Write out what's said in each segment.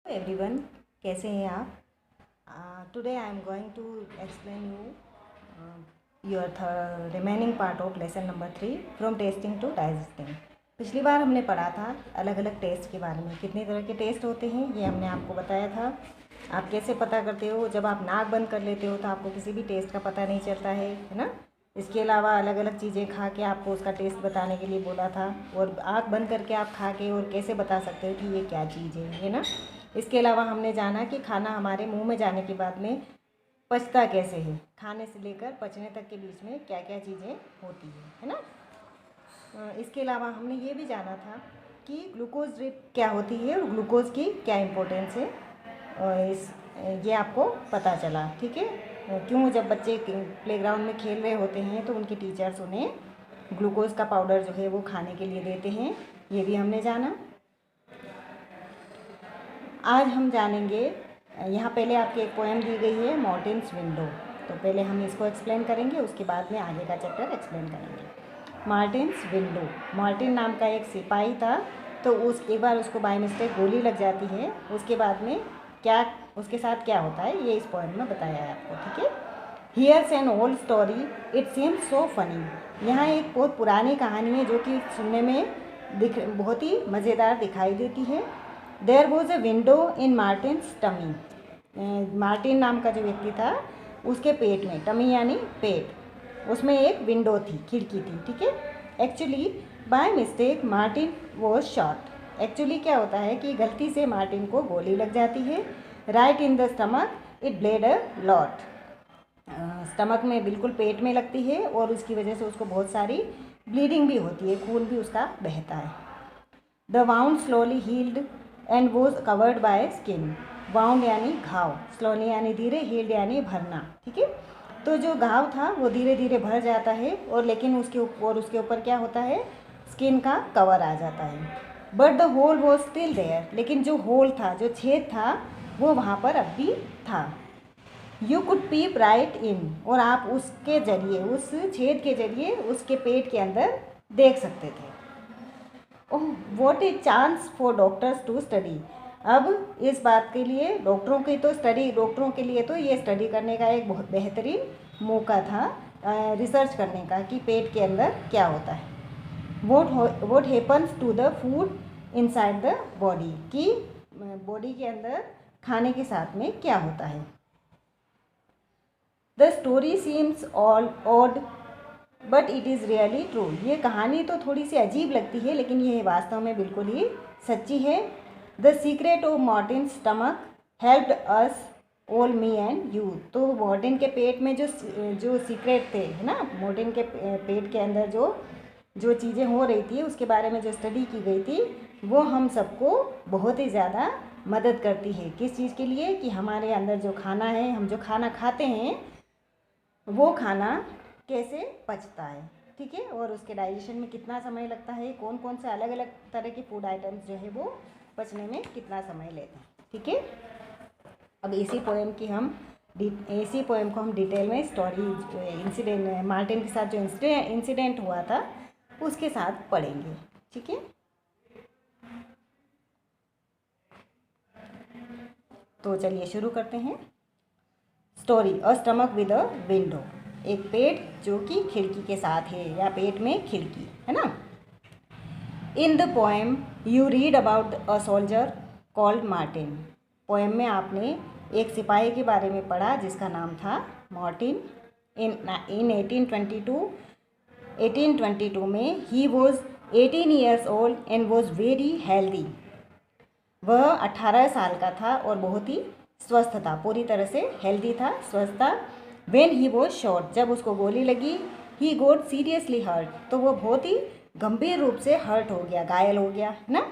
Everyone, कैसे हैं आप? Today I am going to explain you your remaining part of lesson number 3 from testing to digesting. पिछली बार हमने पढ़ा था अलग अलग टेस्ट के बारे में, कितने तरह के टेस्ट होते हैं ये हमने आपको बताया था। आप कैसे पता करते हो? जब आप नाक बंद कर लेते हो तो आपको किसी भी टेस्ट का पता नहीं चलता है ना। इसके अलावा अलग अलग चीज़ें खा के आपको उसका टेस्ट बताने के लिए बोला था, और आँख बंद करके आप खा के और कैसे बता सकते हो कि ये क्या चीज़ है ना। इसके अलावा हमने जाना कि खाना हमारे मुंह में जाने के बाद में पचता कैसे है, खाने से लेकर पचने तक के बीच में क्या क्या चीज़ें होती है ना। इसके अलावा हमने ये भी जाना था कि ग्लूकोज ड्रिप क्या होती है और ग्लूकोज की क्या इम्पोर्टेंस है। ये आपको पता चला, ठीक है। क्यों जब बच्चे प्लेग्राउंड में खेल रहे होते हैं तो उनके टीचर्स उन्हें ग्लूकोज का पाउडर जो है वो खाने के लिए देते हैं, ये भी हमने जाना। आज हम जानेंगे, यहाँ पहले आपकी एक पोएम दी गई है मॉर्टिन्स विंडो, तो पहले हम इसको एक्सप्लेन करेंगे, उसके बाद में आगे का चैप्टर एक्सप्लेन करेंगे। मार्टिन्स विंडो, मार्टिन नाम का एक सिपाही था, तो एक बार उसको बाय मिस्टेक गोली लग जाती है। उसके बाद में क्या उसके साथ क्या होता है ये इस पोएम में बताया है आपको, ठीक है। Here's an old story it seems so funny, यहाँ एक बहुत पुरानी कहानी है जो कि सुनने में बहुत ही मज़ेदार दिखाई देती है। There was a window in Martin's tummy, Martin नाम का जो व्यक्ति था उसके पेट में, टमी यानी पेट, उसमें एक विंडो थी, खिड़की थी, ठीक है। Actually by mistake Martin was shot, actually क्या होता है कि गलती से मार्टिन को गोली लग जाती है, right in the stomach, it blade a lot, stomach में बिल्कुल पेट में लगती है और उसकी वजह से उसको बहुत सारी ब्लीडिंग भी होती है, खून भी उसका बहता है। The wound slowly healed and was covered by skin, wound यानी घाव, स्लोली यानी धीरे, हील्ड यानी भरना, ठीक है। तो जो घाव था वो धीरे धीरे भर जाता है और लेकिन उसके ऊपर क्या होता है, स्किन का कवर आ जाता है। But the hole was still there, लेकिन जो होल था, जो छेद था, वो वहाँ पर अब भी था। यू कुड पीप राइट इन, और आप उसके जरिए, उस छेद के जरिए उसके पेट के अंदर देख सकते थे। Oh what a chance for doctors to study, अब इस बात के लिए डॉक्टरों के लिए तो ये स्टडी करने का एक बहुत बेहतरीन मौका था, रिसर्च करने का कि पेट के अंदर क्या होता है। What happens to the food inside the body, कि बॉडी के अंदर खाने के साथ में क्या होता है। The story seems all odd but it is really true, ये कहानी तो थोड़ी सी अजीब लगती है लेकिन ये वास्तव में बिल्कुल ही सच्ची है। The secret of Martin stomach helped us all, me and you, तो मार्टिन के पेट में जो सीक्रेट थे, है ना, मार्टिन के पेट के अंदर जो चीज़ें हो रही थी उसके बारे में जो स्टडी की गई थी, वो हम सबको बहुत ही ज़्यादा मदद करती है। किस चीज़ के लिए? कि हमारे अंदर जो खाना है, हम जो खाना खाते हैं वो खाना कैसे पचता है, ठीक है, और उसके डाइजेशन में कितना समय लगता है, कौन कौन से अलग अलग तरह के फूड आइटम्स जो है वो पचने में कितना समय लेते हैं, ठीक है। अब इसी पोएम को हम डिटेल में स्टोरी, इंसिडेंट, मार्टिन के साथ जो इंसिडेंट हुआ था उसके साथ पढ़ेंगे, ठीक है। तो चलिए शुरू करते हैं। Story, a stomach with a window, एक पेट जो कि खिड़की के साथ है, या पेट में खिड़की, है ना। In the poem you read about a soldier called Martin, poem में आपने एक सिपाही के बारे में पढ़ा जिसका नाम था मार्टिन। इन 1822 में he was 18 years old and was very healthy, वह 18 साल का था और बहुत ही स्वस्थ था, पूरी तरह से हेल्दी था, स्वस्थ था। वेन ही वॉज शॉट, जब उसको गोली लगी, ही गोट सीरियसली हर्ट, तो वो बहुत ही गंभीर रूप से हर्ट हो गया, घायल हो गया, है ना।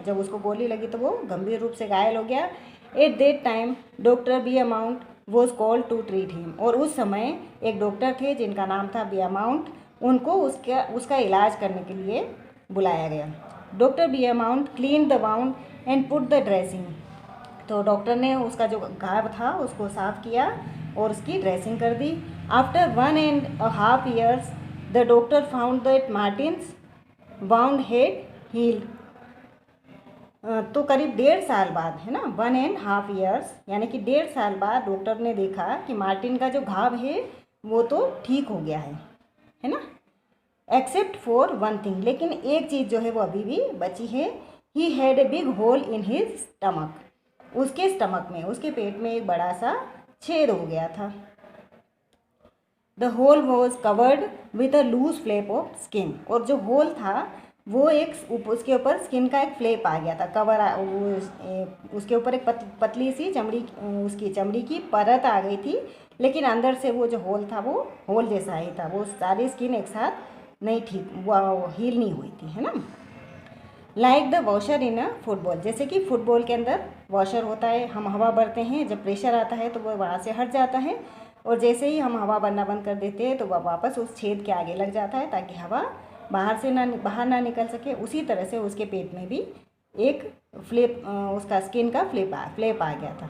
जब उसको गोली लगी तो वो गंभीर रूप से घायल हो गया। At that time doctor Beaumont was called to treat him, और उस समय एक डॉक्टर थे जिनका नाम था बी अमाउंट, उनको उसका इलाज करने के लिए बुलाया गया। Doctor Beaumont clean the wound and put the dressing, तो डॉक्टर ने उसका जो घाव था उसको साफ़ किया और उसकी ड्रेसिंग कर दी। After 1.5 years the doctor found that Martin's wound had healed, तो करीब 1.5 साल बाद, है ना, 1.5 ईयर्स, यानी कि 1.5 साल बाद डॉक्टर ने देखा कि मार्टिन का जो घाव है वो तो ठीक हो गया है ना, एक्सेप्ट फॉर वन थिंग, लेकिन एक चीज़ जो है वो अभी भी बची है। He had a big hole in his stomach, उसके स्टमक में, उसके पेट में एक बड़ा सा छेद हो गया था। The hole was covered with a loose flap of skin, और जो होल था वो एक उसके ऊपर स्किन का एक फ्लेप आ गया था, कवर उसके ऊपर एक पतली सी चमड़ी, उसकी चमड़ी की परत आ गई थी, लेकिन अंदर से वो जो होल था वो होल जैसा ही था, वो सारी स्किन एक साथ नहीं ठीक, वो हील नहीं हुई थी, है ना। Like the washer in a football, जैसे कि फुटबॉल के अंदर वॉशर होता है, हम हवा भरते हैं, जब प्रेशर आता है तो वो वहाँ से हट जाता है, और जैसे ही हम हवा भरना बंद कर देते हैं तो वह वापस उस छेद के आगे लग जाता है ताकि हवा बाहर ना निकल सके। उसी तरह से उसके पेट में भी एक फ्लेप, उसका स्किन का फ्लेप आ गया था।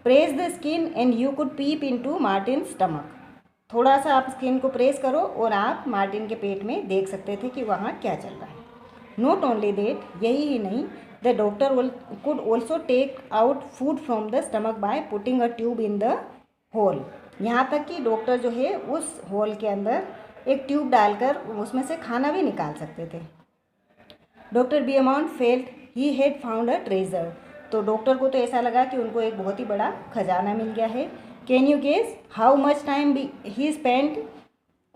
Press the skin and you could peep into Martin stomach, थोड़ा सा आप स्किन को प्रेस करो और आप मार्टिन के पेट में देख सकते थे कि वहाँ क्या चल रहा है। नॉट ओनली देट, यही ही नहीं, the doctor could also take out food from the stomach by putting a tube in the hole, यहाँ तक कि डॉक्टर जो है उस होल के अंदर एक ट्यूब डालकर उसमें से खाना भी निकाल सकते थे। Doctor Beaumont felt he had found a treasure, तो डॉक्टर को तो ऐसा लगा कि उनको एक बहुत ही बड़ा खजाना मिल गया है। Can you guess how much time he spent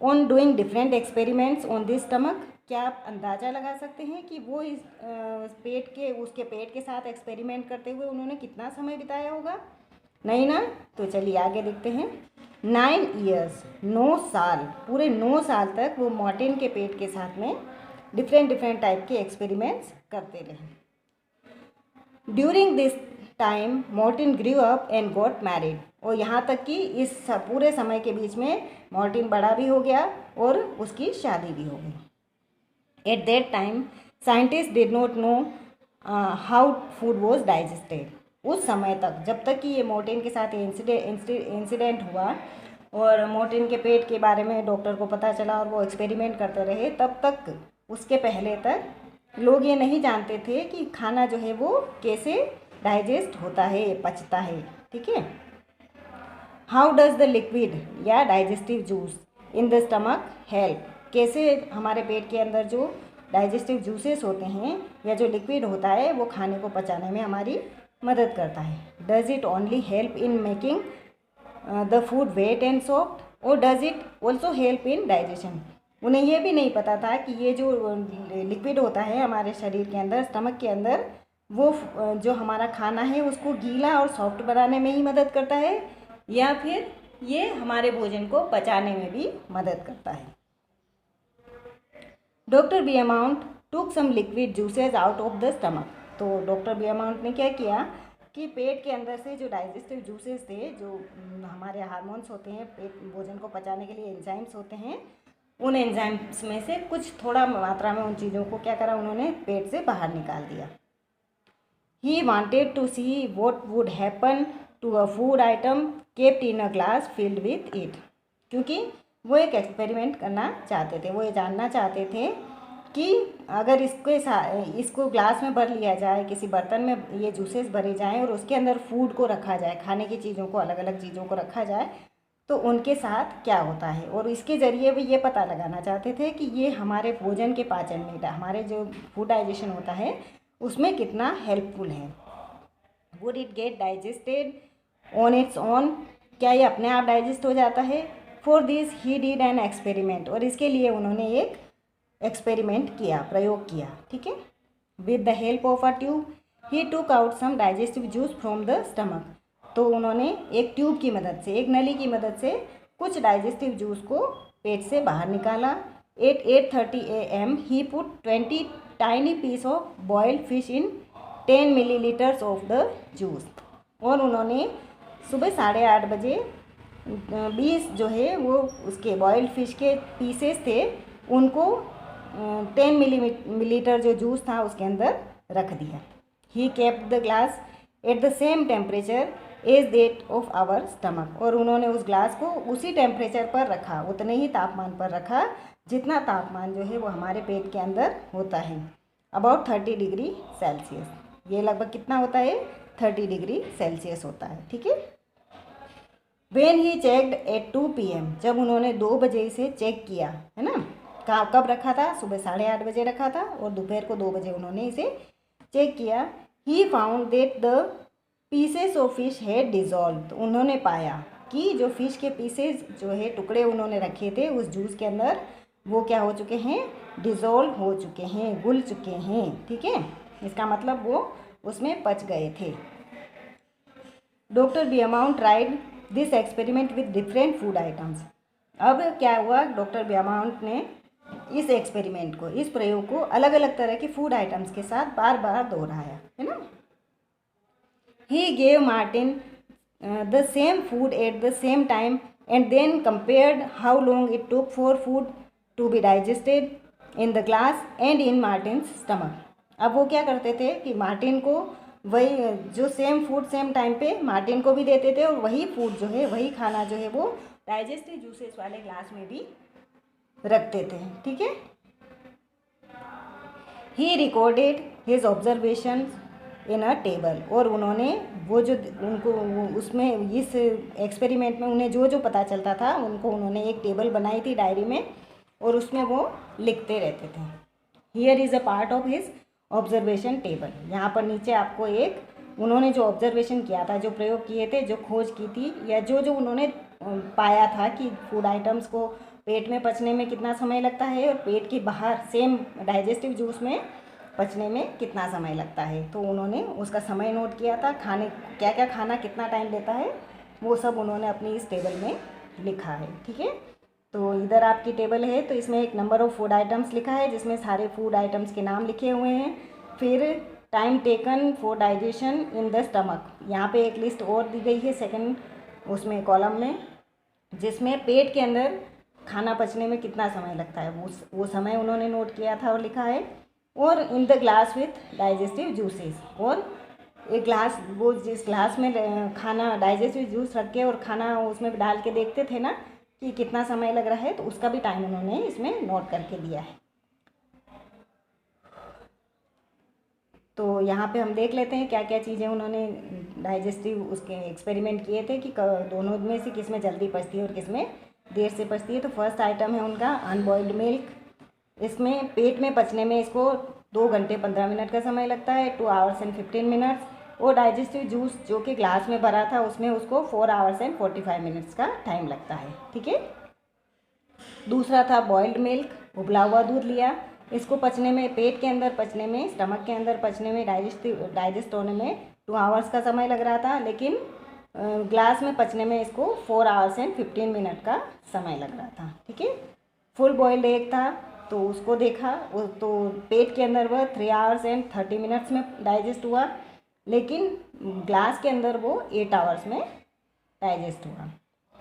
on doing different experiments on this stomach, क्या आप अंदाज़ा लगा सकते हैं कि वो इस उसके पेट के साथ एक्सपेरिमेंट करते हुए उन्होंने कितना समय बिताया होगा? नहीं ना, तो चलिए आगे देखते हैं। 9 ईयर्स, 9 साल, पूरे 9 साल तक वो मार्टिन के पेट के साथ में डिफरेंट टाइप के एक्सपेरिमेंट्स करते रहे। During this time Martin grew up and got married, और यहाँ तक कि इस पूरे समय के बीच में मार्टिन बड़ा भी हो गया और उसकी शादी भी हो गई। Eight that time scientist did not know how food was digested, उस समय तक, जब तक कि ये मार्टिन के साथ इंसिडेंट हुआ और मार्टिन के पेट के बारे में डॉक्टर को पता चला और वो एक्सपेरिमेंट करते रहे, तब तक, उसके पहले तक लोग ये नहीं जानते थे कि खाना जो है वो कैसे डाइजेस्ट होता है, पचता है, ठीक है। हाउ डज द लिक्विड या digestive juice in the stomach help, कैसे हमारे पेट के अंदर जो डाइजेस्टिव जूसेस होते हैं या जो लिक्विड होता है वो खाने को पचाने में हमारी मदद करता है। Does it only help in making the food wet and soft, और does it also help in digestion, उन्हें ये भी नहीं पता था कि ये जो लिक्विड होता है हमारे शरीर के अंदर, स्टमक के अंदर, वो जो हमारा खाना है उसको गीला और सॉफ्ट बनाने में ही मदद करता है या फिर ये हमारे भोजन को पचाने में भी मदद करता है। Doctor Beaumont took some liquid juices out of the stomach, तो डॉक्टर बियमाउंट ने क्या किया कि पेट के अंदर से जो डाइजेस्टिव जूसेस थे, जो हमारे हार्मोन्स होते हैं, पेट भोजन को पचाने के लिए एंजाइम्स होते हैं, उन एंजाइम्स में से कुछ थोड़ा मात्रा में उन चीज़ों को क्या करा, उन्होंने पेट से बाहर निकाल दिया। He wanted to see what would happen to a food item kept in a glass filled with it, क्योंकि वो एक एक्सपेरिमेंट करना चाहते थे, वो ये जानना चाहते थे कि अगर इसको ग्लास में भर लिया जाए, किसी बर्तन में ये जूसेस भरे जाएं और उसके अंदर फूड को रखा जाए, खाने की चीज़ों को, अलग अलग चीज़ों को रखा जाए, तो उनके साथ क्या होता है, और इसके ज़रिए भी ये पता लगाना चाहते थे कि ये हमारे भोजन के पाचन में, हमारे जो फूड डाइजेशन होता है उसमें कितना हेल्पफुल है। Would it get digested on it's on, क्या ये अपने आप डाइजेस्ट हो जाता है। For this he did an experiment, और इसके लिए उन्होंने एक एक्सपेरिमेंट किया, प्रयोग किया, ठीक है। With the help of a tube he took out some digestive juice from the stomach, तो उन्होंने एक ट्यूब की मदद से, एक नली की मदद से कुछ डाइजेस्टिव जूस को पेट से बाहर निकाला। At 8:30 AM he put 20 tiny piece of boiled fish in 10 millilitres of the juice, और उन्होंने सुबह 8:30 बजे 20 जो है वो उसके बॉइल्ड फिश के पीसेस थे, उनको 10 मिलीलीटर जो जूस था उसके अंदर रख दिया। He kept the glass at the same temperature as that of our stomach, और उन्होंने उस ग्लास को उसी टेम्परेचर पर रखा, उतने ही तापमान पर रखा जितना तापमान जो है वो हमारे पेट के अंदर होता है। About 30 degree Celsius. ये लगभग कितना होता है, 30 डिग्री सेल्सियस होता है, ठीक है। When he checked at 2 PM, जब उन्होंने 2 बजे इसे चेक किया, है ना, कब रखा था, सुबह 8:30 बजे रखा था और दोपहर को 2 बजे उन्होंने इसे चेक किया। ही found that the pieces of fish had dissolve, उन्होंने पाया कि जो फिश के पीसेस जो है टुकड़े उन्होंने रखे थे उस जूस के अंदर वो क्या हो चुके हैं, डिजॉल्व हो चुके हैं, घुल चुके हैं, ठीक है। इसका मतलब वो उसमें पच गए थे। Doctor Beaumont tried this experiment with different food items. अब क्या हुआ, डॉक्टर बियामाउंट ने इस एक्सपेरिमेंट को, इस प्रयोग को अलग अलग तरह के फूड आइटम्स के साथ बार बार दोहराया, है ना। He gave Martin the same food at the same time and then compared how long it took for food to be digested in the glass and in Martin's stomach. अब वो क्या करते थे कि मार्टिन को वही जो सेम फूड सेम टाइम पे मार्टिन को भी देते थे और वही फूड जो है, वही खाना जो है वो डाइजेस्टिव जूसेस वाले ग्लास में भी रखते थे, ठीक है। He recorded his observation in a table, और उन्होंने वो जो उनको उसमें इस एक्सपेरिमेंट में उन्हें जो जो पता चलता था उनको उन्होंने एक टेबल बनाई थी डायरी में और उसमें वो लिखते रहते थे। Here is a part of his observation table. यहाँ पर नीचे आपको एक उन्होंने जो ऑब्जर्वेशन किया था, जो प्रयोग किए थे, जो खोज की थी, या जो जो उन्होंने पाया था कि फूड आइटम्स को पेट में पचने में कितना समय लगता है और पेट के बाहर सेम डाइजेस्टिव जूस में पचने में कितना समय लगता है, तो उन्होंने उसका समय नोट किया था। खाने क्या क्या खाना कितना टाइम लेता है वो सब उन्होंने अपनी इस टेबल में लिखा है, ठीक है। तो इधर आपकी टेबल है, तो इसमें एक नंबर ऑफ़ फूड आइटम्स लिखा है जिसमें सारे फूड आइटम्स के नाम लिखे हुए हैं। फिर time taken for digestion in the stomach, यहाँ पे एक लिस्ट और दी गई है सेकंड उसमें कॉलम में, जिसमें पेट के अंदर खाना पचने में कितना समय लगता है वो समय उन्होंने नोट किया था और लिखा है। और इन the glass with digestive juices, और एक ग्लास, वो जिस ग्लास में खाना डाइजेस्टिव जूस रख के और खाना उसमें डाल के देखते थे ना कि कितना समय लग रहा है, तो उसका भी टाइम उन्होंने इसमें नोट करके दिया है। तो यहाँ पे हम देख लेते हैं क्या क्या चीज़ें उन्होंने डाइजेस्टिव उसके एक्सपेरिमेंट किए थे कि दोनों में से किस में जल्दी पचती है और किस में देर से पचती है। तो फर्स्ट आइटम है उनका अनबॉइल्ड मिल्क। इसमें पेट में पचने में इसको 2 घंटे 15 मिनट का समय लगता है, 2 आवर्स एंड 15 मिनट्स। और डाइजेस्टिव जूस जो कि ग्लास में भरा था उसमें उसको 4 आवर्स एंड 45 मिनट्स का टाइम लगता है, ठीक है। दूसरा था बॉइल्ड मिल्क, उबला हुआ दूध लिया। इसको पचने में, पेट के अंदर पचने में, स्टमक के अंदर पचने में, डाइजेस्ट होने में 2 आवर्स का समय लग रहा था, लेकिन ग्लास में पचने में इसको 4 आवर्स एंड 15 मिनट का समय लग रहा था, ठीक है। फुल बॉइल्ड एग था, तो उसको देखा, वो तो पेट के अंदर वह 3 आवर्स एंड 30 मिनट्स में डाइजेस्ट हुआ, लेकिन ग्लास के अंदर वो 8 आवर्स में डाइजेस्ट हुआ।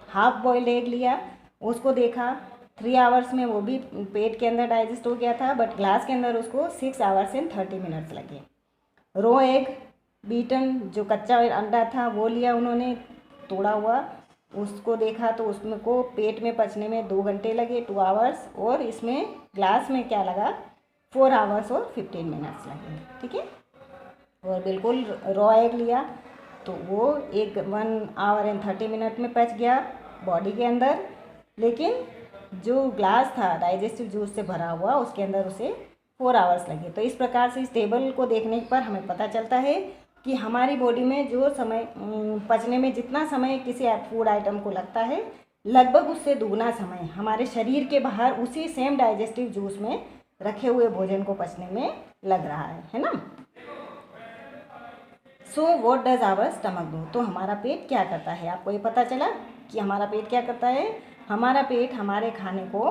हाफ बॉइल्ड एग लिया, उसको देखा, 3 आवर्स में वो भी पेट के अंदर डाइजेस्ट हो गया था, बट ग्लास के अंदर उसको 6 आवर्स एंड 30 मिनट्स लगे। रो एग बीटन, जो कच्चा अंडा था वो लिया उन्होंने, तोड़ा हुआ, उसको देखा तो उसमें को पेट में पचने में 2 घंटे लगे, 2 आवर्स, और इसमें ग्लास में क्या लगा, 4 आवर्स और 15 मिनट्स लगे, ठीक है। और बिल्कुल रॉ एग लिया तो वो 1 आवर एंड 30 मिनट में पच गया बॉडी के अंदर, लेकिन जो ग्लास था डाइजेस्टिव जूस से भरा हुआ उसके अंदर उसे 4 आवर्स लगे। तो इस प्रकार से इस टेबल को देखने पर हमें पता चलता है कि हमारी बॉडी में जो समय पचने में जितना समय किसी फूड आइटम को लगता है, लगभग उससे दुगना समय हमारे शरीर के बाहर उसी सेम डाइजेस्टिव जूस में रखे हुए भोजन को पचने में लग रहा है ना। So what does our stomach do, तो हमारा पेट क्या करता है, आपको ये पता चला कि हमारा पेट क्या करता है। हमारा पेट हमारे खाने को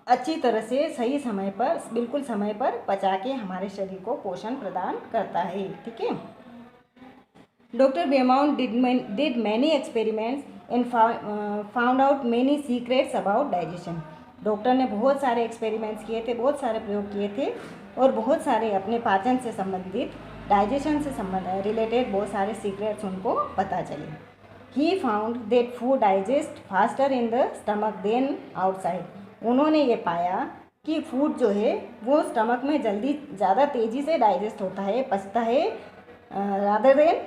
अच्छी तरह से सही समय पर, बिल्कुल समय पर पचा के हमारे शरीर को पोषण प्रदान करता है, ठीक है। Doctor Beaumont did many experiments and found out many secrets about digestion. Doctor ने बहुत सारे एक्सपेरिमेंट्स किए थे, बहुत सारे प्रयोग किए थे और बहुत सारे अपने पाचन से संबंधित, डाइजेशन से रिलेटेड बहुत सारे सीक्रेट्स उनको पता चले। He found that food digest faster in the stomach than outside. उन्होंने ये पाया कि फूड जो है वो स्टमक में जल्दी ज़्यादा तेज़ी से डाइजेस्ट होता है, पचता है, रादर देन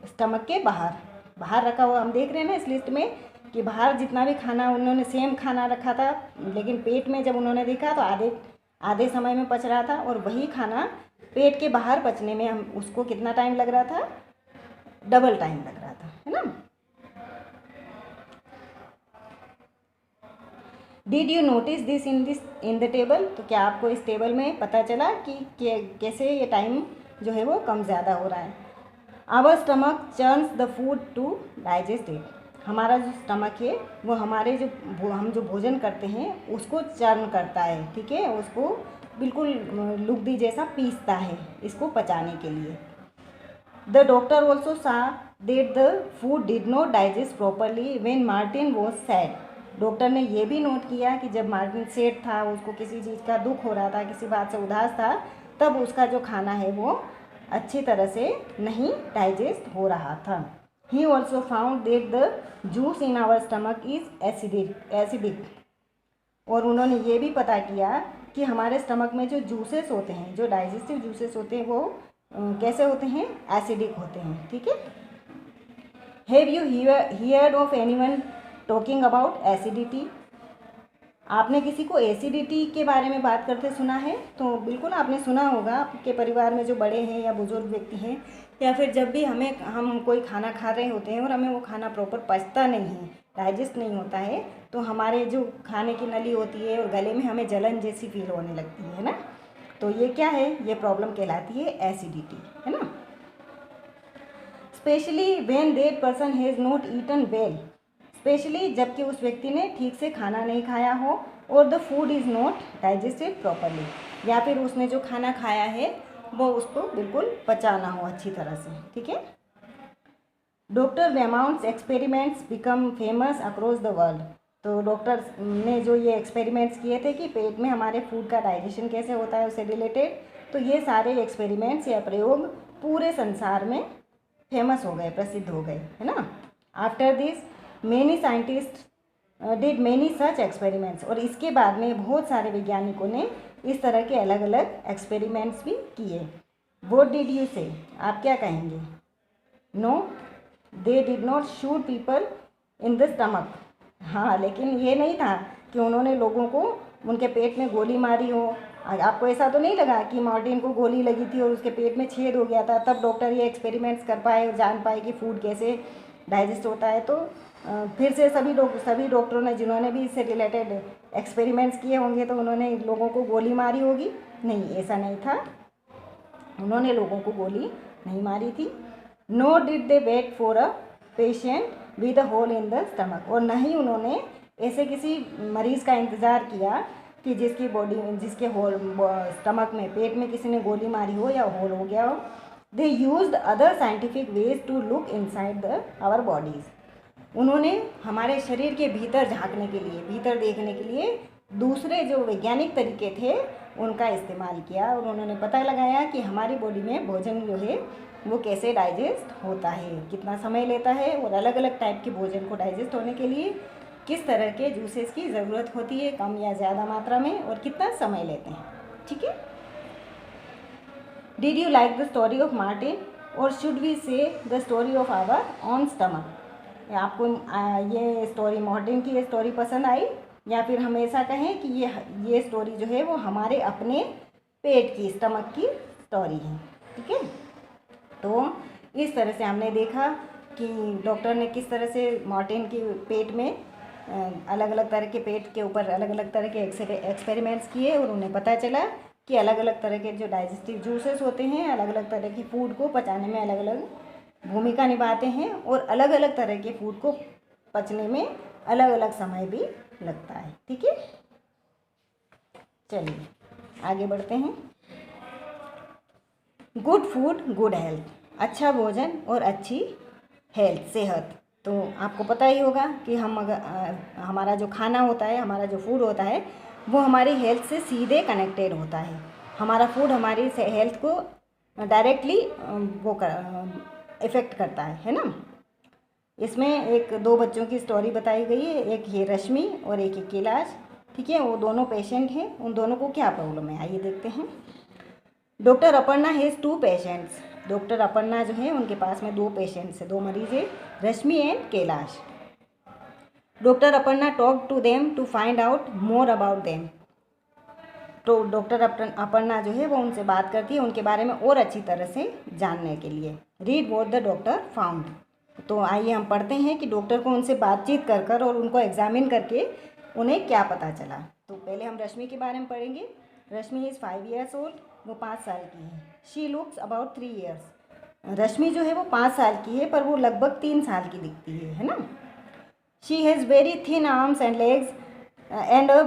स्टमक के बाहर। बाहर रखा हुआ हम देख रहे हैं ना इस लिस्ट में कि बाहर जितना भी खाना उन्होंने सेम खाना रखा था, लेकिन पेट में जब उन्होंने देखा तो आधे आधे समय में पच रहा था, और वही खाना पेट के बाहर पचने में हम उसको कितना टाइम लग रहा था, डबल टाइम लग रहा था, है ना। Did you notice this in the table? तो क्या आपको इस टेबल में पता चला कि कैसे ये टाइम जो है वो कम ज़्यादा हो रहा है। Our stomach churns the food to digest it. हमारा जो स्टमक है वो हमारे हम जो भोजन करते हैं उसको चर्न करता है, ठीक है, उसको बिल्कुल लुगदी जैसा पीसता है इसको पचाने के लिए। द डॉक्टर ऑल्सो सा that the food did not digest properly when Martin was sad. Doctor ने ये भी नोट किया कि जब मार्टिन सैड था, उसको किसी चीज़ का दुख हो रहा था, किसी बात से उदास था, तब उसका जो खाना है वो अच्छी तरह से नहीं डाइजेस्ट हो रहा था। He also found that the juice in our stomach is acidic. और उन्होंने ये भी पता किया कि हमारे स्टमक में जो जूसेस होते हैं, जो डाइजेस्टिव जूसेस होते हैं, वो कैसे होते हैं, एसिडिक होते हैं, ठीक है। Have you heard of anyone talking about acidity? आपने किसी को एसिडिटी के बारे में बात करते सुना है? तो बिल्कुल आपने सुना होगा, आपके परिवार में जो बड़े हैं या बुजुर्ग व्यक्ति हैं, या फिर जब भी हम कोई खाना खा रहे होते हैं और हमें वो खाना प्रॉपर पचता नहीं है, डाइजेस्ट नहीं होता है, तो हमारे जो खाने की नली होती है और गले में हमें जलन जैसी फील होने लगती है ना। तो ये क्या है, ये प्रॉब्लम कहलाती है एसिडिटी, है ना। Specially when that person has not eaten well, specially जबकि उस व्यक्ति ने ठीक से खाना नहीं खाया हो, और the food is not digested properly, या फिर उसने जो खाना खाया है वो उसको बिल्कुल पचाना हो अच्छी तरह से, ठीक है। Doctor Beaumont's experiments became famous across the world. तो डॉक्टर ने जो ये एक्सपेरिमेंट्स किए थे कि पेट में हमारे फूड का डाइजेशन कैसे होता है उससे रिलेटेड, तो ये सारे एक्सपेरिमेंट्स या प्रयोग पूरे संसार में फेमस हो गए, प्रसिद्ध हो गए, है ना। After this many scientist did many such experiments. और इसके बाद में बहुत सारे वैज्ञानिकों ने इस तरह के अलग अलग एक्सपेरिमेंट्स भी किए। व्हाट डिड यू से? आप क्या कहेंगे? No, they did not shoot people in the stomach. हाँ, लेकिन ये नहीं था कि उन्होंने लोगों को उनके पेट में गोली मारी हो। आपको ऐसा तो नहीं लगा कि मार्टिन को गोली लगी थी और उसके पेट में छेद हो गया था, तब डॉक्टर ये एक्सपेरिमेंट्स कर पाए और जान पाए कि फूड कैसे डाइजेस्ट होता है। तो फिर से सभी डॉक्टरों ने जिन्होंने भी इससे रिलेटेड एक्सपेरिमेंट्स किए होंगे तो उन्होंने लोगों को गोली मारी होगी? नहीं, ऐसा नहीं था, उन्होंने लोगों को गोली नहीं मारी थी। No did they wait for a patient with a hole in the stomach. और न ही उन्होंने ऐसे किसी मरीज़ का इंतज़ार किया कि जिसके होल स्टमक में, पेट में किसी ने गोली मारी हो या होल हो गया हो। They used other scientific ways to look inside our bodies. उन्होंने हमारे शरीर के भीतर झांकने के लिए, भीतर देखने के लिए दूसरे जो वैज्ञानिक तरीके थे उनका इस्तेमाल किया, और उन्होंने पता लगाया कि हमारी बॉडी में भोजन जो है वो कैसे डाइजेस्ट होता है, कितना समय लेता है, और अलग अलग टाइप के भोजन को डाइजेस्ट होने के लिए किस तरह के जूसेस की ज़रूरत होती है, कम या ज़्यादा मात्रा में, और कितना समय लेते हैं, ठीक है। Did you like the story of Martin, और should we say the story of our own stomach? आपको ये स्टोरी, मार्टिन की ये स्टोरी पसंद आई, या फिर हम ऐसा कहें कि ये स्टोरी जो है वो हमारे अपने पेट की, स्टमक की स्टोरी है, ठीक है। तो इस तरह से हमने देखा कि डॉक्टर ने किस तरह से मार्टिन के पेट में अलग अलग तरह के, पेट के ऊपर अलग अलग तरह के एक्सपेरिमेंट्स किए, और उन्हें पता चला कि अलग अलग तरह के जो डाइजेस्टिव जूसेस होते हैं अलग अलग तरह की फूड को पचाने में अलग अलग भूमिका निभाते हैं, और अलग अलग तरह के फूड को पचने में अलग अलग समय भी लगता है, ठीक है। चलिए आगे बढ़ते हैं। गुड फूड गुड हेल्थ, अच्छा भोजन और अच्छी हेल्थ, सेहत। तो आपको पता ही होगा कि हम हमारा जो खाना होता है, हमारा जो फूड होता है वो हमारी हेल्थ से सीधे कनेक्टेड होता है। हमारा फूड हमारी हेल्थ को डायरेक्टली इफ़ेक्ट करता है ना। इसमें दो बच्चों की स्टोरी बताई गई है, एक है रश्मि और एक है कैलाश, ठीक है। वो दोनों पेशेंट हैं, उन दोनों को क्या प्रॉब्लम है आइए देखते हैं। Doctor Aparna has 2 patients. Doctor Aparna जो है उनके पास में 2 पेशेंट्स हैं, 2 मरीज हैं, Rashmi and Kailash. Doctor Aparna talk to them to find out more about them. तो डॉक्टर अपर्णा जो है वो उनसे बात करती है उनके बारे में और अच्छी तरह से जानने के लिए। Read what the doctor found. तो आइए हम पढ़ते हैं कि डॉक्टर को उनसे बातचीत कर कर और उनको एग्जामिन करके उन्हें क्या पता चला। तो पहले हम रश्मि के बारे में पढ़ेंगे। रश्मि इज़ 5 years old, वो 5 साल की है। She looks about 3 years। रश्मि जो है वो 5 साल की है पर वो लगभग 3 साल की दिखती है ना। She has very thin arms and legs and a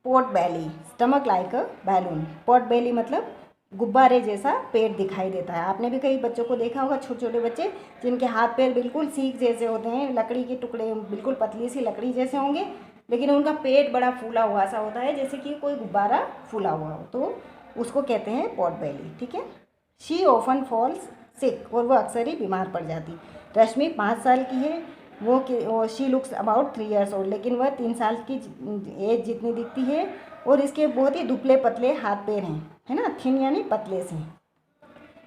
pot belly, stomach like a balloon. Pot belly मतलब गुब्बारे जैसा पेट दिखाई देता है। आपने भी कई बच्चों को देखा होगा, छोटे छोटे बच्चे जिनके हाथ पैर बिल्कुल सीख जैसे होते हैं, लकड़ी के टुकड़े बिल्कुल पतली सी लकड़ी जैसे होंगे, लेकिन उनका पेट बड़ा फूला हुआ सा होता है जैसे कि कोई गुब्बारा फूला हुआ हो, तो उसको कहते हैं पोट बेली। ठीक है। शी ऑफन फॉल्स सिक, और वो अक्सर ही बीमार पड़ जाती। रश्मि 5 साल की है, वो she looks about 3 years old, लेकिन वह 3 साल की एज जितनी दिखती है। और इसके बहुत ही दुबले पतले हाथ पैर हैं, है ना, थिन यानी पतले से।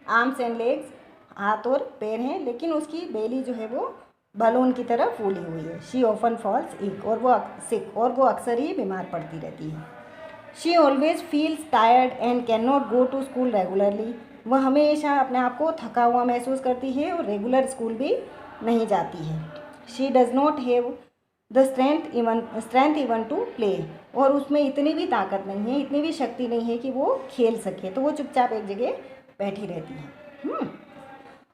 आर्म्स एंड लेग्स, हाथ और पैर हैं, लेकिन उसकी बेली जो है वो बलून की तरह फूली हुई है। शी ऑफन फॉल्स इक, और वो सिक, और वो अक्सर ही बीमार पड़ती रहती है। She always feels tired and can not go to school regularly. वह हमेशा अपने आप को थका हुआ महसूस करती है और रेगुलर स्कूल भी नहीं जाती है। She does not have the strength even to play, और उसमें इतनी भी ताकत नहीं है, इतनी भी शक्ति नहीं है कि वो खेल सके, तो वो चुपचाप एक जगह बैठी रहती है।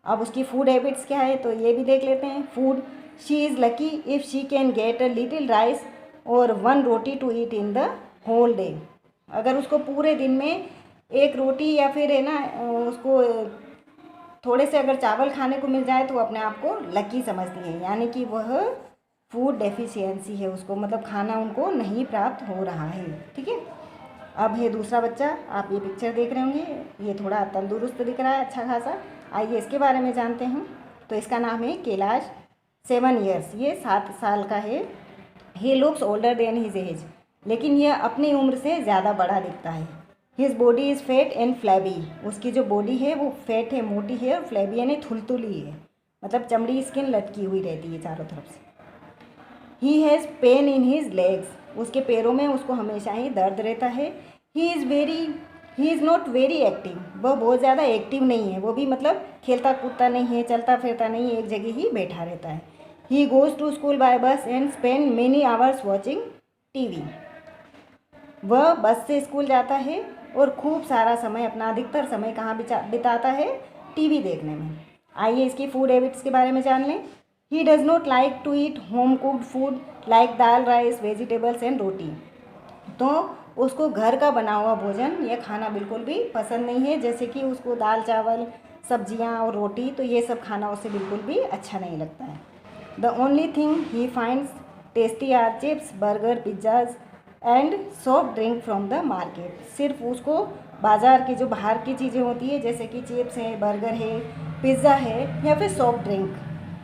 अब उसकी फूड हैबिट्स क्या है तो ये भी देख लेते हैं। Food, she is lucky if she can get a little rice और 1 roti to eat in the whole day. अगर उसको पूरे दिन में 1 रोटी या फिर है ना उसको थोड़े से अगर चावल खाने को मिल जाए तो वो अपने आप को लकी समझती है, यानी कि वह फूड डेफिशिएंसी है उसको, मतलब खाना उनको नहीं प्राप्त हो रहा है। ठीक है। अब है दूसरा बच्चा, आप ये पिक्चर देख रहे होंगे, ये थोड़ा तंदुरुस्त दिख रहा है अच्छा खासा। आइए इसके बारे में जानते हैं। तो इसका नाम है कैलाश, 7 years, ये 7 साल का है। He looks older than his age, लेकिन यह अपनी उम्र से ज़्यादा बड़ा दिखता है। His body is fat and flabby, उसकी जो बॉडी है वो फैट है, मोटी है, और फ्लैबी यानी थुलथुली है, मतलब चमड़ी स्किन लटकी हुई रहती है चारों तरफ से। He has pain in his legs, उसके पैरों में उसको हमेशा ही दर्द रहता है। He is not very active, वह बहुत ज़्यादा एक्टिव नहीं है, वो भी मतलब खेलता कूदता नहीं है, चलता फिरता नहीं है, एक जगह ही बैठा रहता है। He goes to school by bus and spend many hours watching TV, वह बस से स्कूल जाता है और खूब सारा समय, अपना अधिकतर समय कहाँ बिताता है, टीवी देखने में। आइए इसकी फूड हैबिट्स के बारे में जान लें। He does not like to eat home cooked food like dal, rice, vegetables and roti, तो उसको घर का बना हुआ भोजन या खाना बिल्कुल भी पसंद नहीं है, जैसे कि उसको दाल चावल, सब्जियां और रोटी, तो ये सब खाना उसे बिल्कुल भी अच्छा नहीं लगता है। The only thing he finds tasty are chips, burger, pizzas and soft drink from the market, सिर्फ उसको बाज़ार की जो बाहर की चीज़ें होती है जैसे कि चिप्स है, बर्गर है, पिज़्ज़ा है या फिर सॉफ्ट ड्रिंक,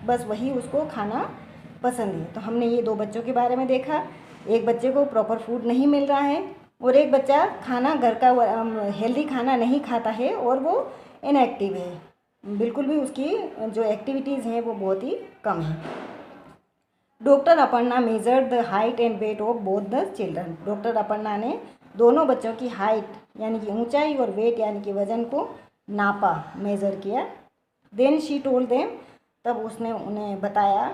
बस वही उसको खाना पसंद है। तो हमने ये 2 बच्चों के बारे में देखा। एक बच्चे को प्रॉपर फूड नहीं मिल रहा है और एक बच्चा खाना घर का हेल्दी खाना नहीं खाता है और वो इनएक्टिव है, बिल्कुल भी उसकी जो एक्टिविटीज़ हैं वो बहुत ही कम है। Doctor Aparna measured the height and weight of both the children, doctor Aparna ने दोनों बच्चों की हाइट यानी कि ऊंचाई और वेट यानी कि वज़न को नापा, मेज़र किया। देन शी टोल्ड देम, तब उसने उन्हें बताया,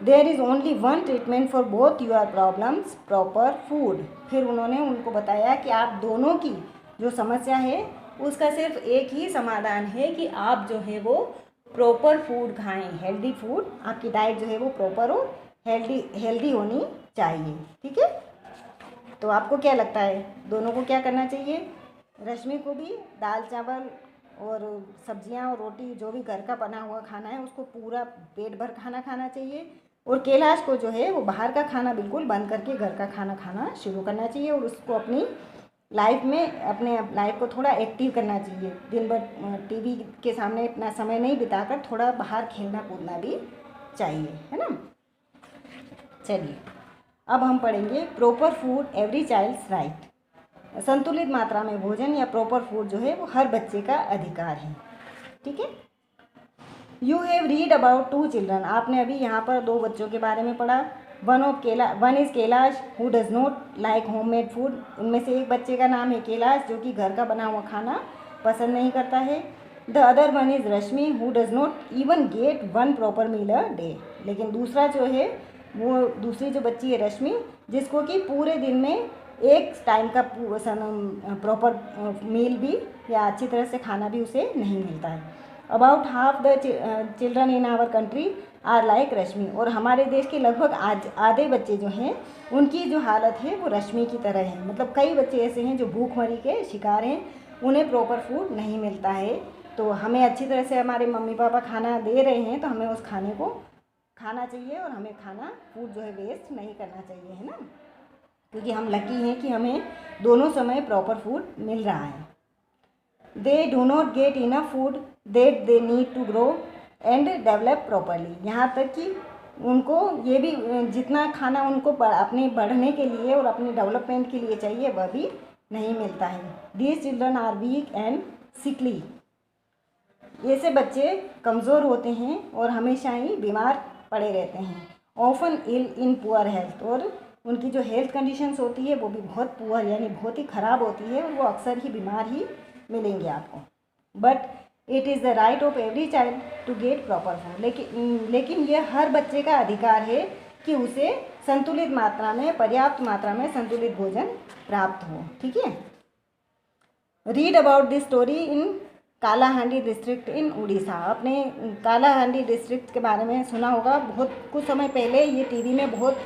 there is only 1 treatment for both your problems, proper food. फिर उन्होंने उनको बताया कि आप दोनों की जो समस्या है उसका सिर्फ एक ही समाधान है कि आप जो है वो प्रॉपर फूड खाएं, हेल्दी फूड, आपकी डाइट जो है वो प्रॉपर और हेल्दी होनी चाहिए। ठीक है। तो आपको क्या लगता है दोनों को क्या करना चाहिए? रश्मि को भी दाल चावल और सब्जियां और रोटी जो भी घर का बना हुआ खाना है उसको पूरा पेट भर खाना चाहिए, और कैलाश को जो है वो बाहर का खाना बिल्कुल बंद करके घर का खाना खाना शुरू करना चाहिए, और उसको अपनी लाइफ में अपने लाइफ को थोड़ा एक्टिव करना चाहिए। दिन भर टीवी के सामने इतना समय नहीं बिताकर थोड़ा बाहर खेलना कूदना भी चाहिए, है ना। चलिए अब हम पढ़ेंगे proper food every child's right. संतुलित मात्रा में भोजन या प्रॉपर फूड जो है वो हर बच्चे का अधिकार है। ठीक है। You have read about 2 children, आपने अभी यहाँ पर 2 बच्चों के बारे में पढ़ा। One is Kailash who does not like homemade food, उनमें से एक बच्चे का नाम है कैलाश जो कि घर का बना हुआ खाना पसंद नहीं करता है। The other one is Rashmi who does not even get 1 proper meal a day, लेकिन दूसरा जो है वो दूसरी जो बच्ची है रश्मि, जिसको कि पूरे दिन में एक टाइम का प्रॉपर मील भी या अच्छी तरह से खाना भी उसे नहीं मिलता है। About half the children in our country are like Rashmi, और हमारे देश के लगभग आधे बच्चे जो हैं उनकी जो हालत है वो रश्मि की तरह है। मतलब कई बच्चे ऐसे हैं जो भूखमरी के शिकार हैं, उन्हें प्रॉपर फूड नहीं मिलता है। तो हमें अच्छी तरह से हमारे मम्मी पापा खाना दे रहे हैं तो हमें उस खाने को खाना चाहिए और हमें फूड जो है वेस्ट नहीं करना चाहिए, है ना, क्योंकि हम लकी हैं कि हमें दोनों समय प्रॉपर फूड मिल रहा है। They do not get enough food that they need to grow and develop properly, यहाँ तक कि उनको ये भी जितना खाना उनको अपने बढ़ने के लिए और अपने डेवलपमेंट के लिए चाहिए वह भी नहीं मिलता है। These children are weak and sickly, ऐसे बच्चे कमज़ोर होते हैं और हमेशा ही बीमार पड़े रहते हैं। Often ill in poor health, और उनकी जो हेल्थ कंडीशंस होती है वो भी बहुत पुअर यानी बहुत ही ख़राब होती है और वो अक्सर ही बीमार ही मिलेंगे आपको। But it is the right of every child to get proper food, लेकिन ये हर बच्चे का अधिकार है कि उसे संतुलित मात्रा में, पर्याप्त मात्रा में संतुलित भोजन प्राप्त हो। ठीक है। Read about this story in Kalahandi district in Orissa, आपने कालाहांडी डिस्ट्रिक्ट के बारे में सुना होगा। बहुत कुछ समय पहले ये टीवी में बहुत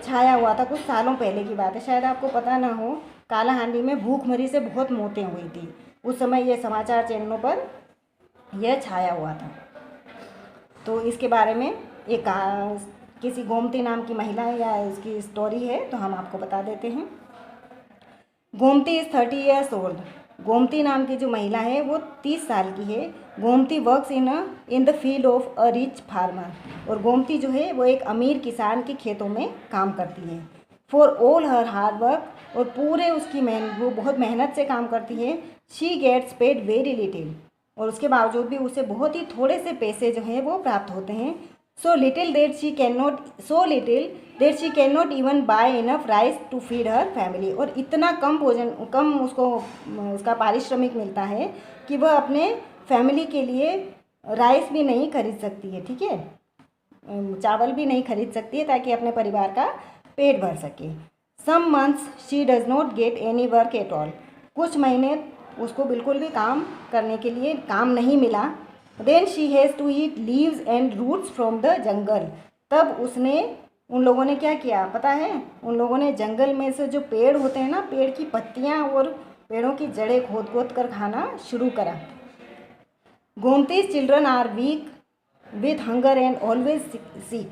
छाया हुआ था, कुछ सालों पहले की बात है, शायद आपको पता ना हो। कालाहांडी में भूखमरी से बहुत मौतें हुई थी, उस समय ये समाचार चैनलों पर यह छाया हुआ था। तो इसके बारे में एक किसी गोमती नाम की महिला या इसकी स्टोरी है, तो हम आपको बता देते हैं। Gomti is 30 years old, Gomti नाम की जो महिला है वो 30 साल की है। Gomti works in the field of a rich farmer, और गोमती जो है वो एक अमीर किसान के खेतों में काम करती है। For all her hard work, और पूरे उसकी वो बहुत मेहनत से काम करती है। She gets paid very little, और उसके बावजूद भी उसे बहुत ही थोड़े से पैसे जो हैं वो प्राप्त होते हैं। So little that she can not even buy enough rice to feed her family, और इतना कम उसको उसका पारिश्रमिक मिलता है कि वह अपने फैमिली के लिए राइस भी नहीं खरीद सकती है। ठीक है, चावल भी नहीं खरीद सकती है ताकि अपने परिवार का पेट भर सके। Some months she does not get any work at all, कुछ महीने उसको बिल्कुल भी काम करने के लिए काम नहीं मिला। Then she has to eat leaves and roots from the jungle, तब उन लोगों ने क्या किया पता है, उन लोगों ने जंगल में से जो पेड़ होते हैं ना, पेड़ की पत्तियां और पेड़ों की जड़ें खोद कर खाना शुरू करा। Gomti's children are weak with hunger and always sick,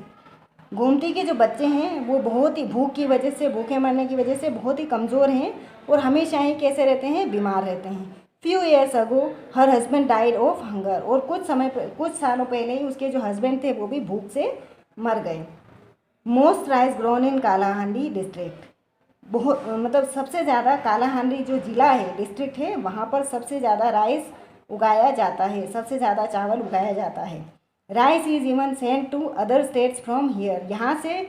Gomti के जो बच्चे हैं वो बहुत ही भूखे मरने की वजह से बहुत ही कमज़ोर हैं और हमेशा ही कैसे रहते हैं, बीमार रहते हैं। Few years ago her husband died of hunger, और कुछ सालों पहले ही उसके जो हस्बैंड थे वो भी भूख से मर गए। Most rice grown in Kalahandi district, बहुत मतलब सबसे ज़्यादा कालाहांडी जो ज़िला है, डिस्ट्रिक्ट है, वहाँ पर सबसे ज़्यादा राइस उगाया जाता है, सबसे ज़्यादा चावल उगाया जाता है। Rice is even send to other states from here, यहाँ से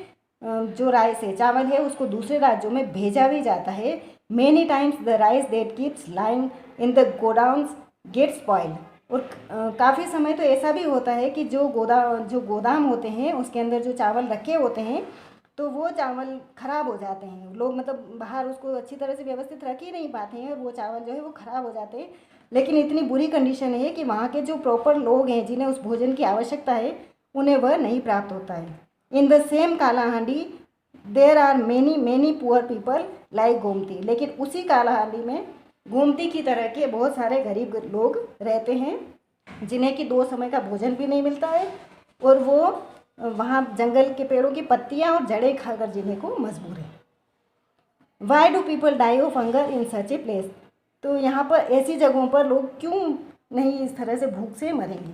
जो राइस है, चावल है, उसको दूसरे राज्यों में भेजा भी जाता है। Many times the rice that keeps lying in the godowns gate spoiled, और काफ़ी समय तो ऐसा भी होता है कि जो गोदाम होते हैं उसके अंदर जो चावल रखे होते हैं तो वो चावल ख़राब हो जाते हैं। लोग मतलब बाहर उसको अच्छी तरह से व्यवस्थित रख ही नहीं पाते हैं और वो चावल जो है वो ख़राब हो जाते हैं। लेकिन इतनी बुरी कंडीशन है कि वहाँ के जो प्रॉपर लोग हैं जिन्हें उस भोजन की आवश्यकता है उन्हें वह नहीं प्राप्त होता है। In the same Kalahandi there are many poor people like Gomti, लेकिन उसी कालाहांडी में गोमती की तरह के बहुत सारे गरीब लोग रहते हैं जिन्हें कि 2 समय का भोजन भी नहीं मिलता है और वो वहाँ जंगल के पेड़ों की पत्तियाँ और जड़ें खाकर जीने को मजबूर है। Why do people die of hunger in such a place, तो यहाँ पर ऐसी जगहों पर लोग क्यों नहीं इस तरह से भूख से मरेंगे,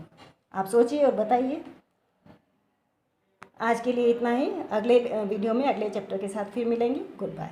आप सोचिए और बताइए। आज के लिए इतना ही। अगले वीडियो में अगले चैप्टर के साथ फिर मिलेंगे। Good bye.